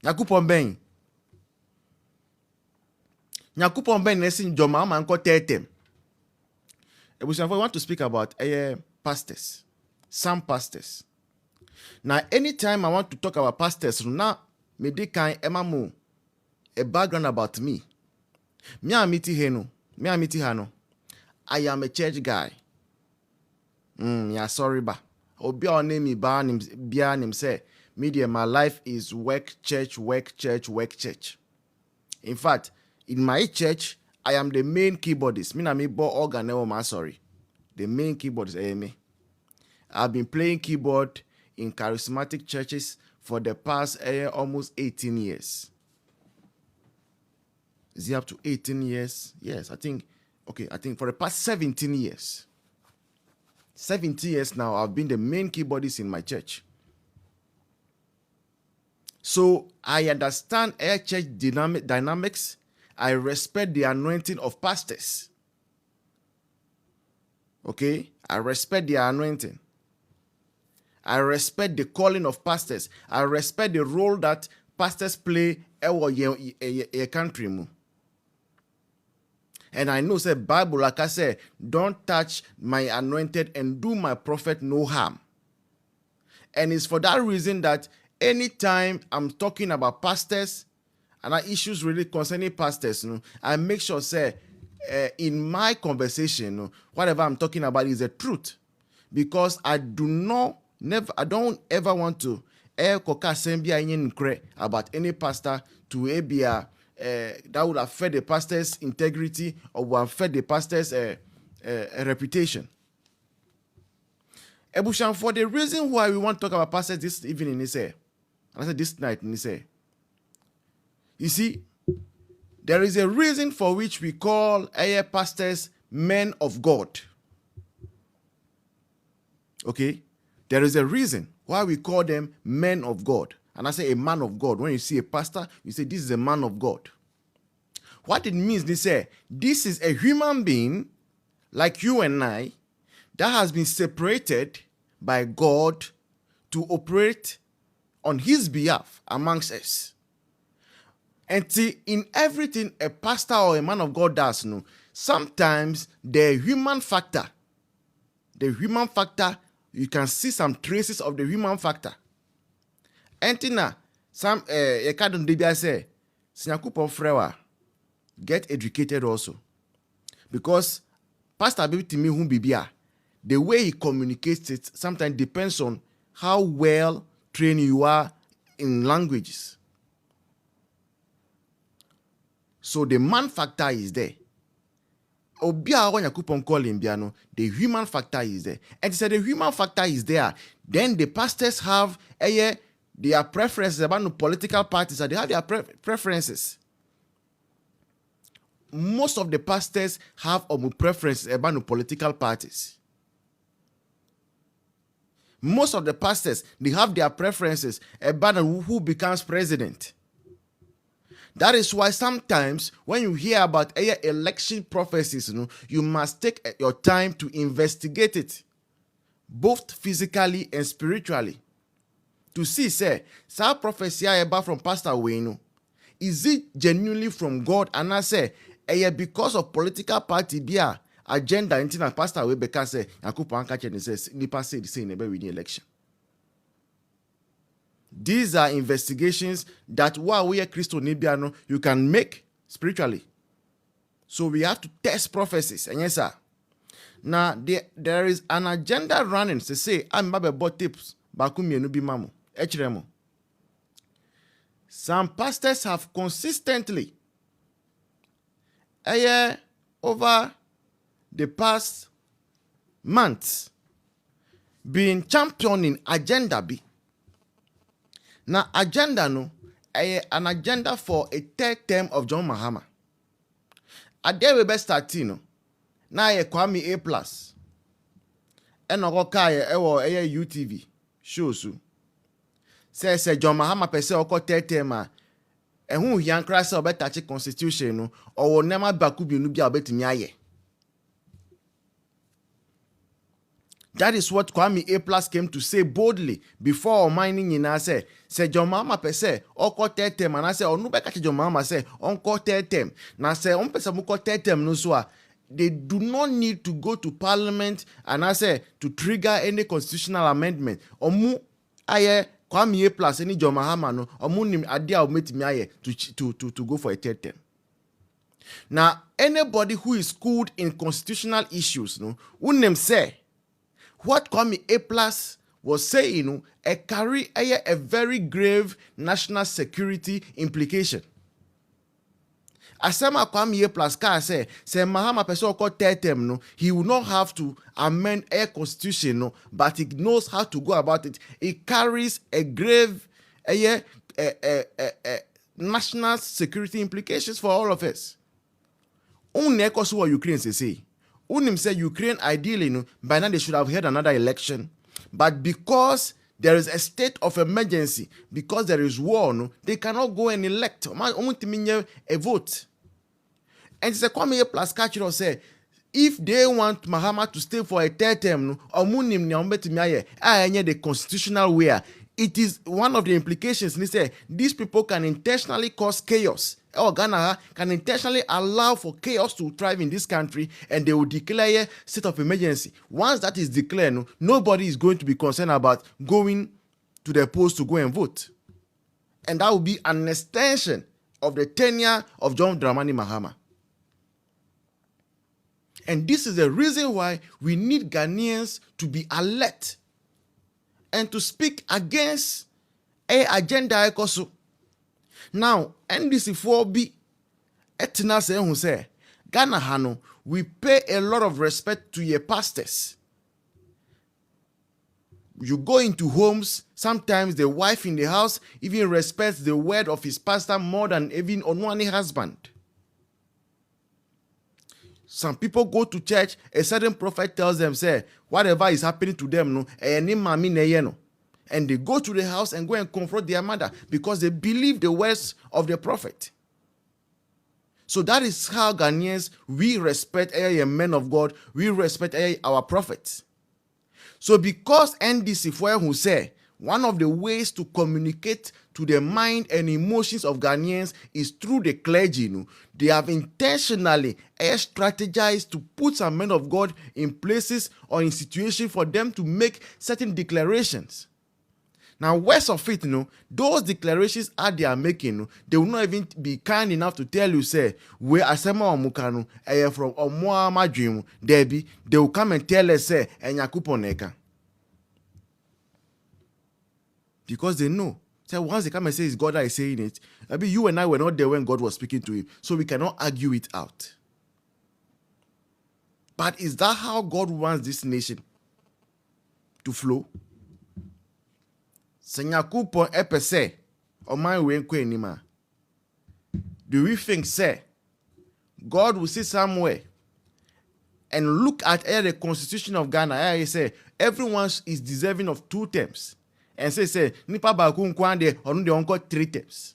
Nyakupon ben. Nyakupon ben nesin joma manko tetem. We want to speak about pastors. Some pastors. Now, anytime I want to talk about pastors, now me dey kind emamu a background about me. Me amiti hano. I am a church guy. Yeah, sorry ba. Obi on name me ba nim say media. My life is work church. In fact, in my church, I am the main keyboardist. Me na me bo organ sorry. The main keyboardist, me. I've been playing keyboard in charismatic churches for the past almost 18 years. Is it up to 18 years? Yes, I think for the past 17 years. 17 years now, I've been the main keyboardist in my church. So I understand church dynamics. I respect the anointing of pastors. Okay? I respect the anointing. I respect the calling of pastors. I respect the role that pastors play in a country. And I know, say Bible, like I said, don't touch my anointed and do my prophet no harm. And it's for that reason that anytime I'm talking about pastors and issues really concerning pastors, I make sure, say, in my conversation, whatever I'm talking about is the truth. Because I don't ever want to about any pastor to be that would affect the pastor's integrity or will affect the pastor's reputation. Ebushan, for the reason why we want to talk about pastors this evening, I said this night, you see, there is a reason for which we call pastors men of God. Okay? There is a reason why we call them men of God. And I say a man of God. When you see a pastor, you say this is a man of God. What it means, they say, this is a human being like you and I that has been separated by God to operate on his behalf amongst us. And see, in everything a pastor or a man of God does, sometimes the human factor, you can see some traces of the human factor. And some Ekadon Debia say, Sinyakupo Frewa, get educated also. Because Pastor Baby to me whom bibia, the way he communicates it sometimes depends on how well trained you are in languages. So the man factor is there. Obia when Yakupon call him biano, the human factor is there. And so the human factor is there. Then the pastors have their preferences about the political parties, they have their preferences. Most of the pastors have preferences about the political parties. Most of the pastors, they have their preferences about who becomes president. That is why sometimes when you hear about election prophecies, you must take your time to investigate it, both physically and spiritually, to see, say, some prophecy about from Pastor Wayne, is it genuinely from God? And I say, because of political party, their agenda, until Pastor Wayne because say, Yakupo Ankache says, Nipa say the same about winning election. These are investigations that while we are Christian, you can make spiritually. So we have to test prophecies. And yes, sir. Now, there is an agenda running to say, I'm about tips. Bakumi enubi mamu. Echiremo. Some pastors have consistently, over the past months, been championing agenda B. Now, agenda an agenda for a third term of John Mahama. A day we best start now Kwame A+. And UTV shows you. Says John Mahama per se oko third term and who yan krasa obetachi constitution or never bakubi nubia obetimi aye. That is what Kwame A+ came to say boldly before mining in us. Say John Mama per se, or call term, and I say, or no back at John Mama say, on call term. Now say, on Pesamuko term, no so. They do not need to go to Parliament and I say to trigger any constitutional amendment. Omu aye Kwame A+ any John Mahama no omu nim adia ometimi aye to go for a third term. Now anybody who is schooled in constitutional issues no unem say what Kwame A+ was saying no carry a very grave national security implication. Asema Kwame A+ ka say Mahama person called third term no, he will not have to amend a constitution no, but he knows how to go about it. It carries a grave national security implications for all of us. Unne koso what Ukraine say. Unim say Ukraine ideally no, by now they should have had another election, but because there is a state of emergency, because there is war no, they cannot go and elect. A vote. And it's a Kwame A+ catcher say, if they want Mahama to stay for a third term, no, the constitutional way, it is one of the implications. They say these people can intentionally cause chaos. Or Ghana can intentionally allow for chaos to thrive in this country, and they will declare a state of emergency. Once that is declared, no, nobody is going to be concerned about going to the polls to go and vote. And that will be an extension of the tenure of John Dramani Mahama. And this is the reason why we need Ghanaians to be alert and to speak against a agenda ekoso. Now, NDC4B etina say who say Ghana hano, we pay a lot of respect to your pastors. You go into homes, sometimes the wife in the house even respects the word of his pastor more than even Onwani husband. Some people go to church, a certain prophet tells them, say, whatever is happening to them, no, and they go to the house and go and confront their mother because they believe the words of the prophet. So that is how Ghanaians, we respect men of God, we respect our prophets. So because NDC for who say, one of the ways to communicate to the mind and emotions of Ghanaians is through the clergy. No? They have intentionally strategized to put some men of God in places or in situations for them to make certain declarations. Now, worst of it, those declarations they are making, they will not even be kind enough to tell you, say, where Asema Omukanu, from Omoama Dream, Debbie, they will come and tell us, say, and Yakuponeka. Because they know. So once they come and say it's God that is saying it, maybe you and I were not there when God was speaking to him, so we cannot argue it out. But is that how God wants this nation to flow? Senyakupo epese oman wenkwe anima. Do we think, say, God will sit somewhere and look at the constitution of Ghana? I say everyone is deserving of 2 terms. And say, nipa baku nkwande onu de onko 3 terms.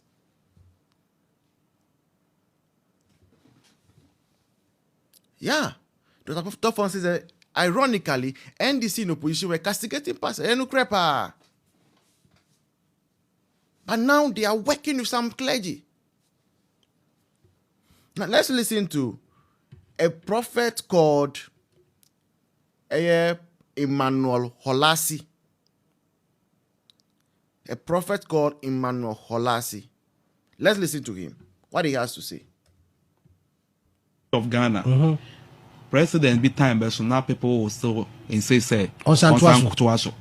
Yeah. Dr. Toffon says, ironically, NDC in opposition were castigating pastors. But now they are working with some clergy. Now let's listen to a prophet called Emmanuel Holasi. A prophet called Emmanuel Holasi. Let's listen to him. What he has to say. Of Ghana. President be time, but so now people will still say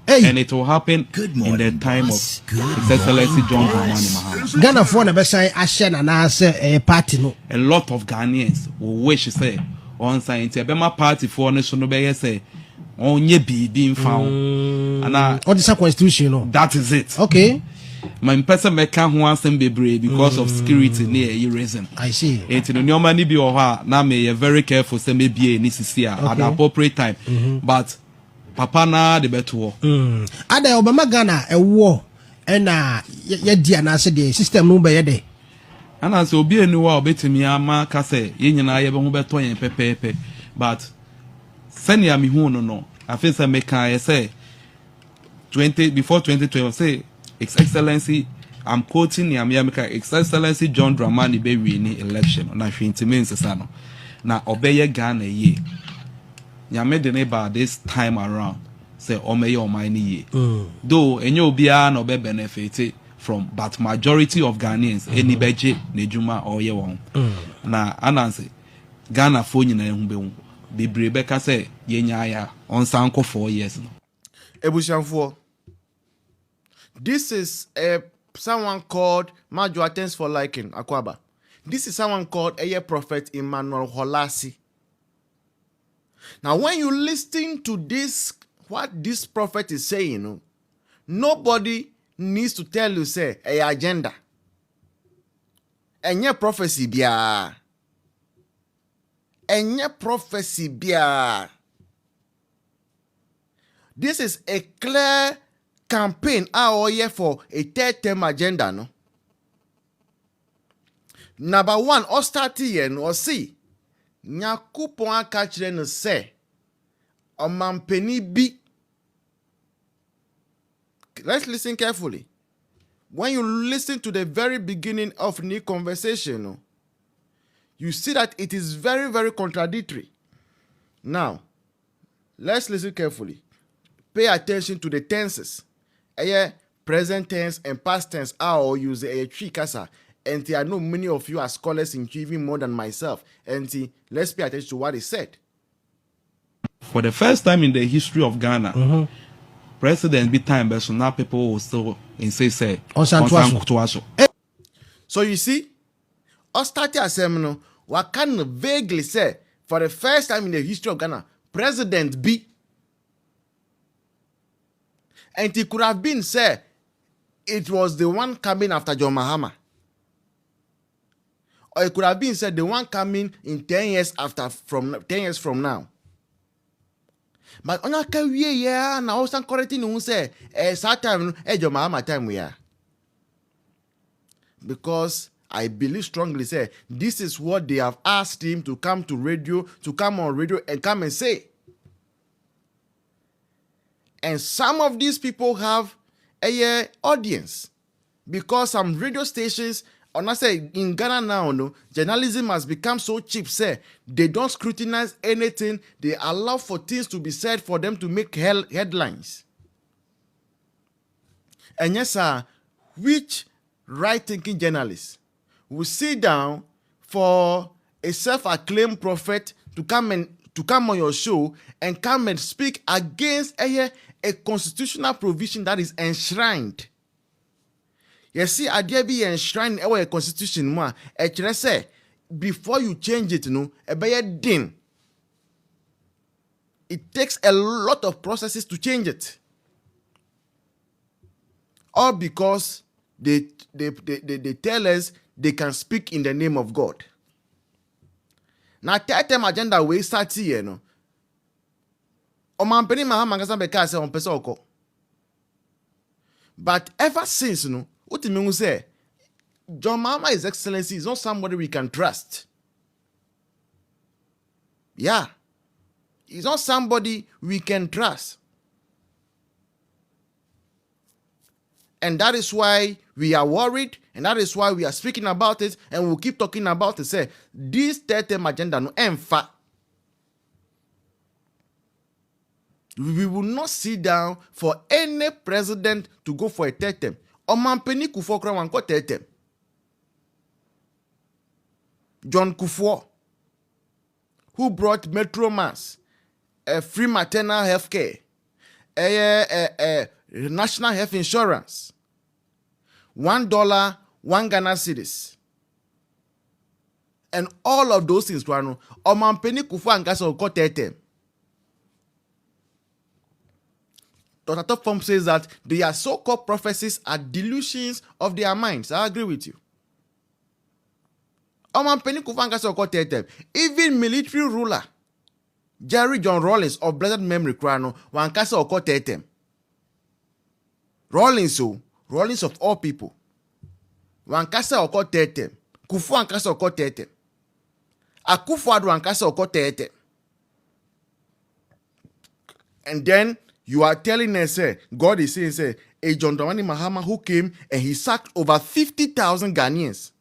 and it will happen in the time of His Excellency John Dramani Mahama. Ghana for the best I and answer a party. No, a lot of Ghanaians will wish say on science a Bema party for national be say on ye be being found and what is a constitution? No? That is it. Okay. My person make who wants them be brave because of security near your reason. I see. It in your money be or now may very careful say maybe a necessary at the appropriate time. But Papa na the better war. Ada Obama Ghana a war and ye dear na say the system no be there. And as obi enu wa obeti mi ama ka say ye nyina ye be ho beto yen pepepe. But senior mi hu no I think some make I say before 2012 say His Excellency, I'm quoting Yamiamika, His Excellency John Dramani be winning election. Na hwintime nsesano. Na obeye Ghana ye. Nyame de neighbor this time around. Say omeye omani ye. Though enyo bia no be benefit from, but majority of Ghanaians any beje nejuma oye won. Na ananse Ghana fo nyina ehun be bebre beka say yenya ya on sanko 4 years no. Ebusianfo. This is someone called Majua. Thanks for liking Akwaba. This is someone called Prophet Emmanuel Holasi. Now, when you listen to this, what this prophet is saying, nobody needs to tell you say a agenda. Enye prophecy bia. Enye prophecy bia. This is a clear campaign for a third term agenda, no? Number one, or start here, or see. Nyakupon akachire no say, omampeni bi. Let's listen carefully. When you listen to the very beginning of the conversation, no, you see that it is very, very contradictory. Now, let's listen carefully. Pay attention to the tenses. Present tense and past tense are all use a tree kasa. And I know many of you are scholars in even more than myself. And let's pay attention to what he said. For the first time in the history of Ghana, president be time, but so now people will still say, so you see, Ostati Asemno, what can vaguely say, for the first time in the history of Ghana, president be. And it could have been said it was the one coming after John Mahama. Or it could have been said the one coming in 10 years from now. But on a career, yeah, now some correcting who say, that time, John Mahama time we are. Because I believe strongly say this is what they have asked him to come to radio, to come on radio and come and say. And some of these people have a audience because some radio stations, and I say in Ghana now, no, journalism has become so cheap, say they don't scrutinize anything. They allow for things to be said for them to make headlines. And yes, sir, which right-thinking journalist will sit down for a self-acclaimed prophet to come on your show and come and speak against a constitutional provision that is enshrined? You see, idea be enshrined in a constitution more. Say before you change it, it takes a lot of processes to change it. All because they tell us they can speak in the name of God. Now, third term agenda we start here, no. Omampeni Mahama ngasa beka se on pese oko. But ever since, no, what you mean say, John Mahama, His Excellency, is not somebody we can trust. Yeah, he's not somebody we can trust. And that is why we are worried, and that is why we are speaking about it, and we'll keep talking about it. Say, this third term agenda, no, enfa. We will not sit down for any president to go for a third term. Omampeni Kufuor wanko third term. John Kufuor, who brought Metro Mass, free maternal health care, national health insurance, $1, 1 Ghana cedis, and all of those things. Omampeni Kufuor angasa oko third term. Dr. Topform says that their so-called prophecies are delusions of their minds. I agree with you. Even military ruler Jerry John Rawlings of blessed memory Krano wankasa oko tetem. Rawlings of all people. Wankasa oko tetem. Kufu wankasa oko tetem. Akufo-Addo wankasa oko tetem. And then you are telling us, say, God is saying, say, a John Dramani Mahama who came and he sacked over 50,000 Ghanaians.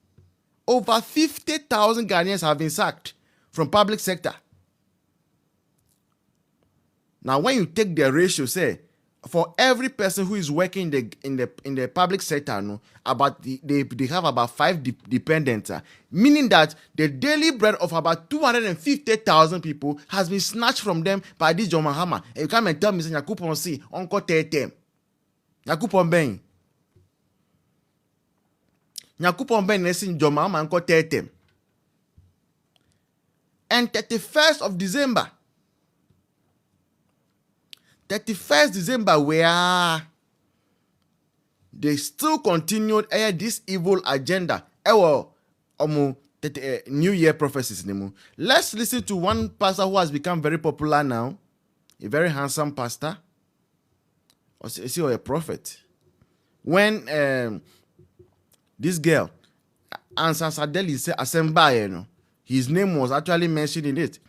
Over 50,000 Ghanaians have been sacked from public sector. Now, when you take the ratio, say, for every person who is working in the public sector, no, they have about 5 dependents, meaning that the daily bread of about 250,000 people has been snatched from them by this John Mahama. And you come and tell me, say, Yakupon see, Uncle Tetem. Yakupon Ben. Yakupon Ben, nesin John Mahama, Uncle Tetem. And 31st of December, 31st December, where they still continued this evil agenda. New Year prophecies. Let's listen to one pastor who has become very popular now, a very handsome pastor, or a prophet. When this girl, Ansa Sadeli, said Asemba, his name was actually mentioned in it.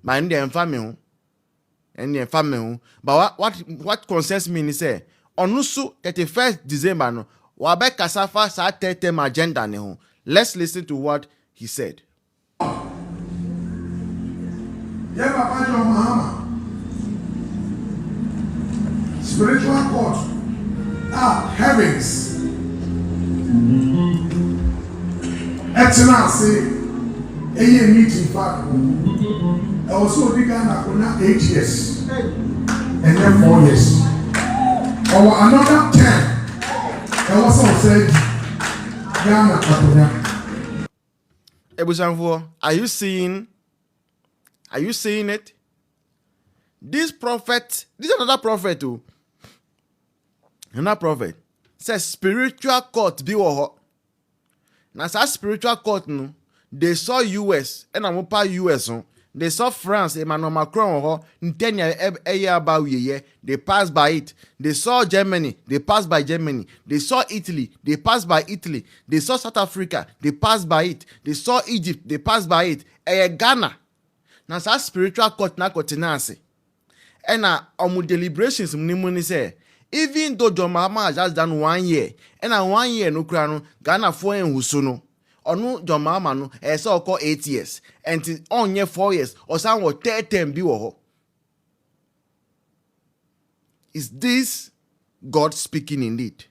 My name family. And the family, but what concerns me is say onusu 31st December no wabe kasafa sa tetem agenda ne ho. Let's listen to what he said. Yeah, Papa John Mahama, spiritual court, heavens, cl0se, meeting for. I also began at 8 years and then 4 years. Or another 10. I was also said, are you seeing it? This prophet, this is another prophet too. Another prophet says spiritual court be wo. Now that spiritual court no, they saw US and amopa US no. They saw France, Emmanuel Macron, they passed by it. They saw Germany, they passed by Germany. They saw Italy, they passed by Italy. They saw South Africa, they passed by it. They saw Egypt, they passed by it. Ghana. Now, that spiritual court na kotinansi. And our deliberations, say, even though John Mahama has just done 1 year, and 1 year no crown, Ghana for en husuno. Onu John Mahama no so call 8 years and on year 4 years or some what 10 bi wo. Is this God speaking indeed?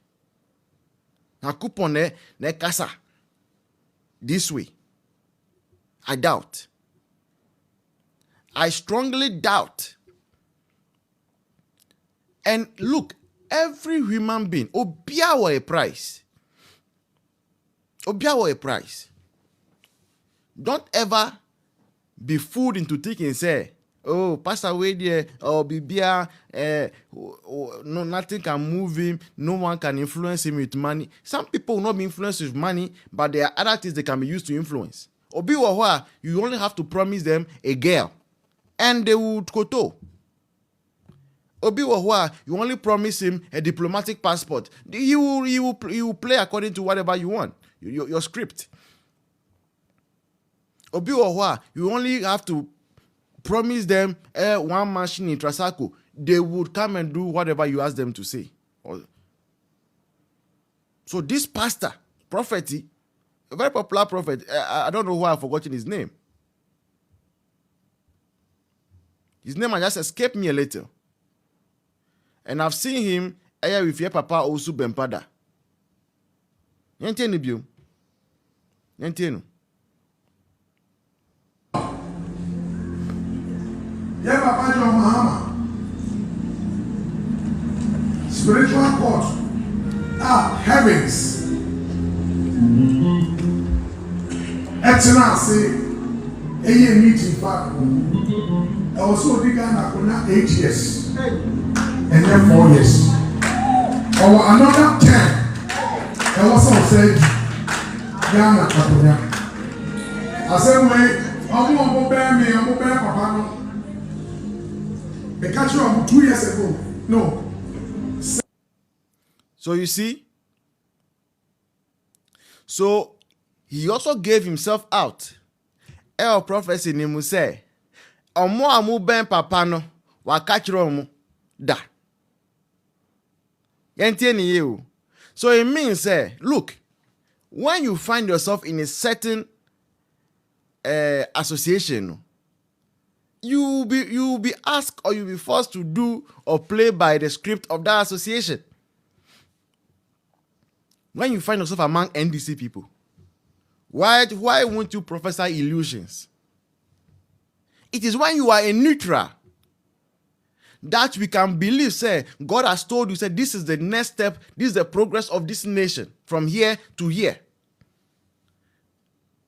Na kupon ne kasa this way. I doubt. I strongly doubt. And look, every human being obia a price. Obiawo a price. Don't ever be fooled into thinking, say, oh, pass away there, or Bibia, no, nothing can move him, no one can influence him with money. Some people will not be influenced with money, but there are other things they can be used to influence. Obiwa, you only have to promise them a girl, and they would koto. Obiwa, you only promise him a diplomatic passport. He will play according to whatever you want. Your script. Obiwa, you only have to promise them one machine in Trasaco. They would come and do whatever you ask them to say. So this pastor, Prophetic, a very popular prophet, I don't know why I've forgotten his name. His name has just escaped me a little. And I've seen him with your papa also Bempada. Yentenu bio. Yentenu. Yeah, Papa John Mahama, spiritual court, heavens, cl0se, meeting for. I also began at 8 years and then 4 years. Or another 10. I was also said, Ghana, I said, wait, I'm going to bear me, I'm going to bear Papa. The country of 2 years ago. No. So you see? So he also gave himself out. El prophecy ni mu say, omo amu ben papa no, wa kachiro mu. Da. So it means, look, when you find yourself in a certain association, you will be asked or you'll be forced to do or play by the script of that association. When you find yourself among NDC people, why won't you prophesy illusions? It is when you are a neutral that we can believe, say, God has told you, say, this is the next step, this is the progress of this nation from here to here.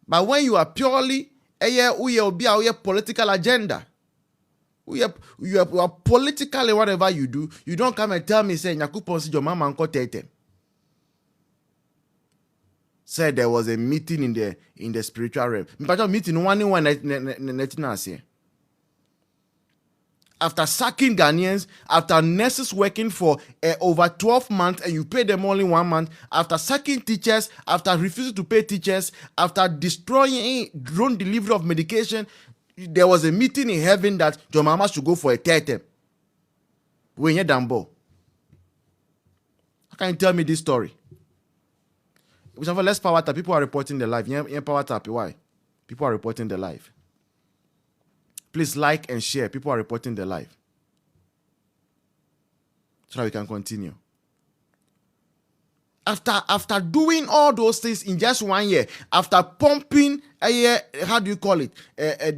But when you are purely a political agenda, you are politically whatever you do, you don't come and tell me, say, Nyakupon si your mama uncle tete. Said there was a meeting in the spiritual realm. But meeting one after sacking Ghanaians, after nurses working for over 12 months and you pay them only 1 month, after sacking teachers, after refusing to pay teachers, after destroying drone delivery of medication, there was a meeting in heaven that your mama should go for a tete. When you're Dambo. How can you tell me this story? Let's power tap. People are reporting the live. Yeah, power tap. Why? People are reporting the live. Please like and share. People are reporting the live. So that we can continue. After doing all those things in just 1 year, after pumping a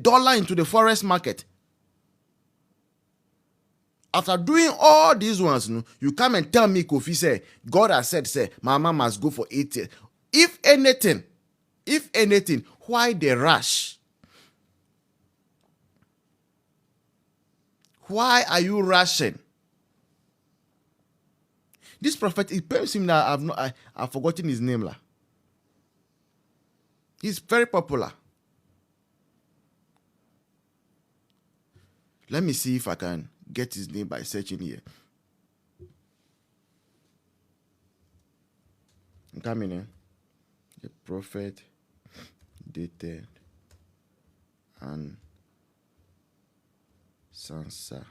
dollar into the forest market, after doing all these ones, you come and tell me, Kofi, say, God has said, say, Mama must go for 8 years. If anything, why the rush? Why are you rushing? This prophet, it pains him that I've forgotten his name. He's very popular. Let me see if I can get his name by searching here. I'm coming in. The prophet dated and Sansa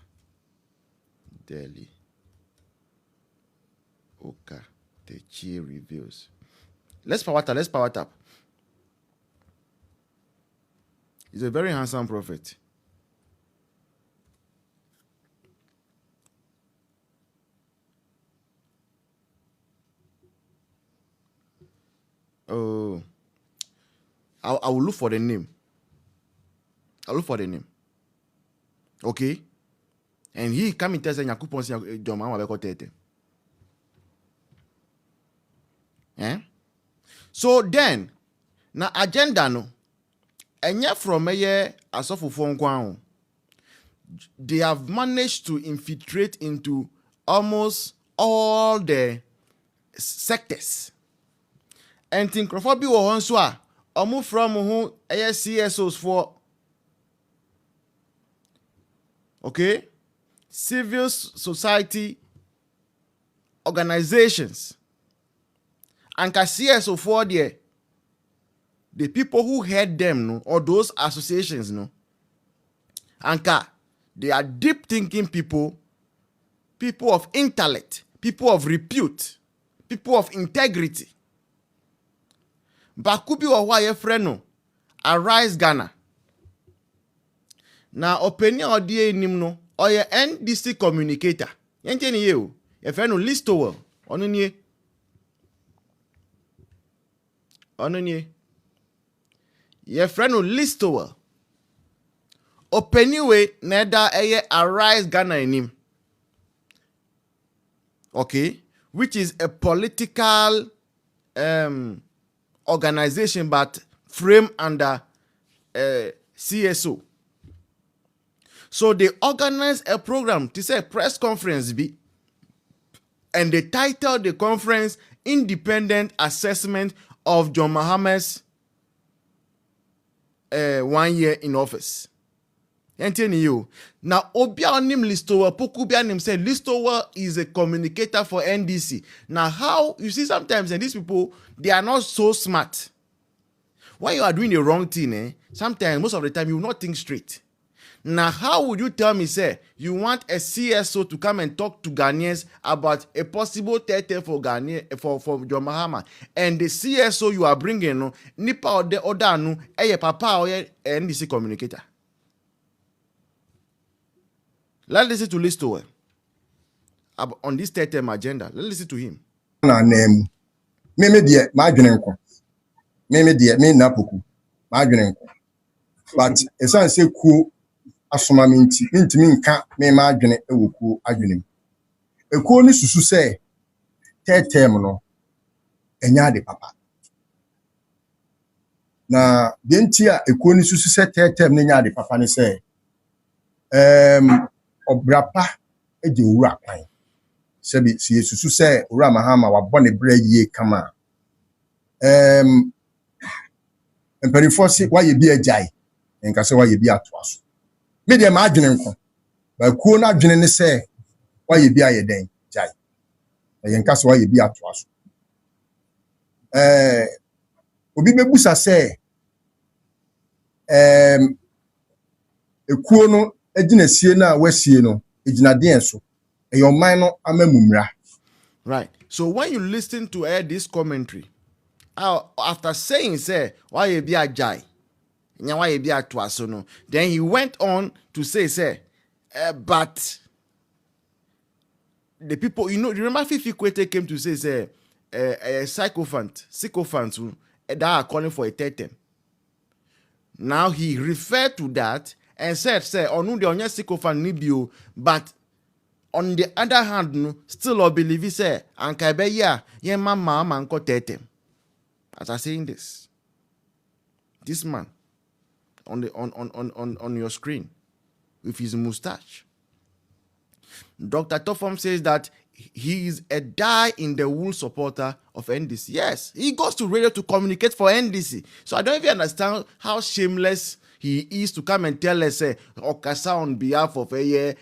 Delhi Oka Techi reveals. Let's power tap. He's a very handsome prophet. Oh, I will look for the name. Okay? And he come and tell us Nyakupon si your mama be ko tete. So then, na agenda no, enye from a asofofo nkwan. They have managed to infiltrate into almost all the sectors. And think bi wo hon so a omo from who CSOs for, okay, civil society organizations, and CSO for the people who head them, no, or those associations, no, and they are deep thinking people of intellect, people of repute, people of integrity. Bakubi wa waye freno Arise Ghana. Na opinion odie nim no oye NDC communicator. Yente ni ye o. Ye freno Listowell. Ono nie. Ye freno Listowell. Opinion we neda eye Arise Ghana enim. Okay, which is a political organization but framed under CSO. So they organized a program to say press conference be, and they titled the conference Independent Assessment of John Mahama's 1 year in office. Now, Obia nim Listowell, Pokubia nim said Listowell is a communicator for NDC. Now, how you see sometimes and these people, they are not so smart. When you are doing the wrong thing, sometimes most of the time you will not think straight. Now, how would you tell me, say, you want a CSO to come and talk to Ghanaians about a possible third for Ghana for John Mahama, and the CSO you are bringing, no, nipa or the other no, papa or NDC communicator. Let's listen to Listo on this third term agenda. Let's listen to him. Na name. Me die ma dwene nko. Me die me na poku. Ma dwene nko. But esan se ku asoma me ntimi nka me ma dwene ewoku adwene. Ekuo ni susu se third term no enya de papa. Na denti a ekuo ni susu se third term no enya de papa ni se obrapa eje owura kwan. Sebi si susu se owura Mahama wa bone bra yie kama. Emperifo si wa ye bi ajai. Nka se wa ye bi atoaso. Me de ma adwene nko. Ba kuo na adwene ne se wa ye bi aye den jai. Nka se wa ye bi atoaso. Obi bebusa se ekuo no ejina sie na wasie no ejina den so your mind no amamumra. Right. So when you listen to this commentary, after saying say why you be a jai, why you be a twasono, then he went on to say but the people, remember Fifi Kwete came to say sycophants that are calling for a third term. Now he referred to that and said, onu the onye sycophant nibio, but on the other hand, no, still I believe say anka be ya ye mama manko third term. As I saying this man on your screen with his mustache, Dr. Tofom says that he is a die-in-the-wool supporter of NDC. Yes, he goes to radio to communicate for NDC. So I don't even understand how shameless he is to come and tell us, Okasa on behalf of a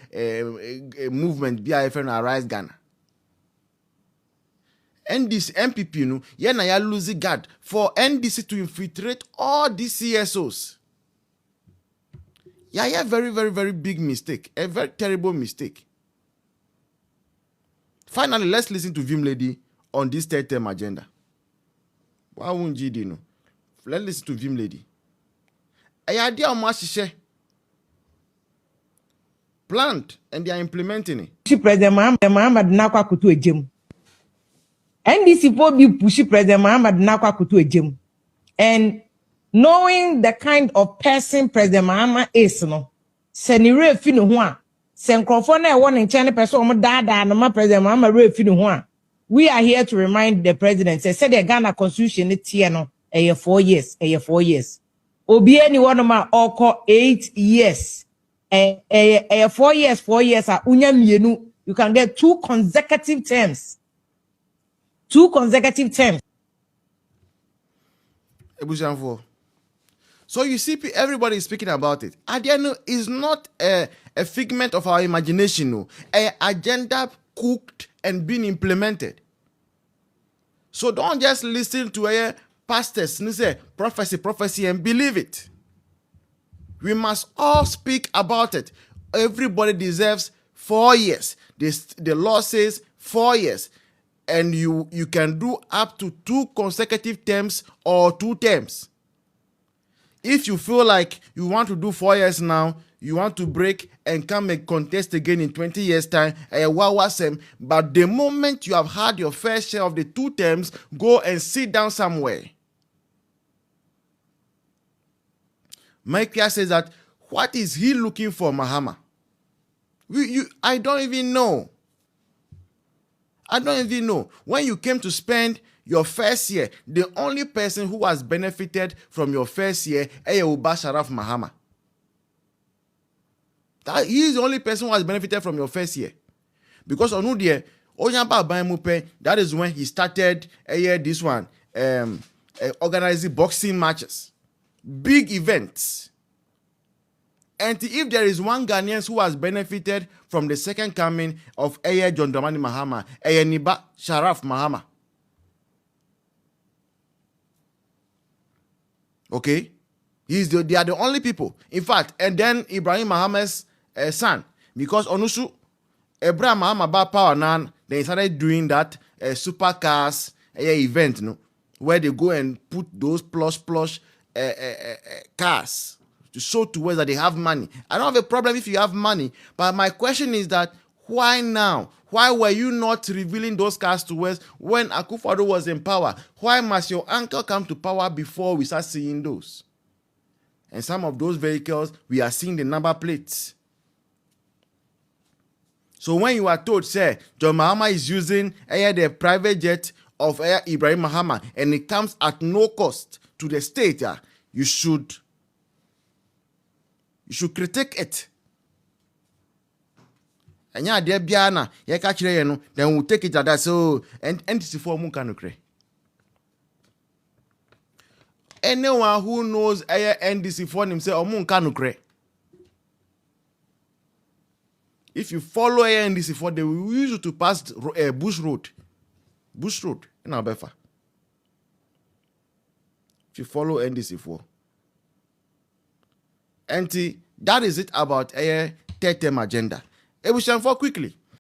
movement, BIFN Arise Ghana. NDC, NPP, no, na ya lose guard for NDC to infiltrate all these CSOs. Yeah, very, very, very big mistake. A very terrible mistake. Finally, let's listen to Vim Lady on this third term agenda. Why won't you know? Let's listen to Vim Lady. A idea on Mashishe planned and they are implementing it. President Muhammad Nakwa Kutu Ejim. NDC will be pushing President Muhammad Nakwa Kutu Ejim. And knowing the kind of person President Muhammad is, no, Senire Finu Hua, Senkrofona one in China person, Dada, and my President Muhammad Finu Hua. We are here to remind the president, said the Ghana Constitution, it's here, no, a year 4 years, a year 4 years. Obi any one of my oko 8 years. 4 years, 4 years are unyamienu. You can get 2 consecutive terms. 2 consecutive terms. So you see, everybody is speaking about it. Adiano is not a figment of our imagination, no. An agenda cooked and being implemented. So don't just listen to a pastors say prophecy and believe it. We must all speak about it. Everybody deserves 4 years. The law says 4 years, and you can do up to 2 consecutive terms or 2 terms. If you feel like you want to do 4 years now, you want to break and come and contest again in 20 years time, but the moment you have had your fair share of the 2 terms, go and sit down somewhere. Micah says that, what is he looking for, Mahama? I don't even know. I don't even know. When you came to spend your first year, the only person who has benefited from your first year is Uba Sharaf Mahama. He is the only person who has benefited from your first year. Because that is when he started this one, organizing boxing matches. Big events. And if there is one Ghanaian who has benefited from the second coming of John Dramani Mahama, Niba Sharaf Mahama. Okay? They are the only people. In fact, and then Ibrahim Muhammad's son, because Onusu, Abraham Muhammad bought power now, they started doing that supercars event, where they go and put those plush cars to show to us that they have money. I don't have a problem if you have money, but my question is that why now? Why were you not revealing those cars to us when Akufo-Addo was in power? Why must your uncle come to power before we start seeing those? And some of those vehicles, we are seeing the number plates. So when you are told, say, John Mahama is using the private jet of Ibrahim Mahama, and it comes at no cost to the state, you should critique it. And yeah, dear Biana, then we'll take it at that. So, and NTC for Munkanukre. Anyone who knows NDC for himself or Munkanukre. If you follow NDC for, they will use you to pass Bush Road in Alberta. If you follow NDC for. And that is it about a third term agenda. We shall for quickly.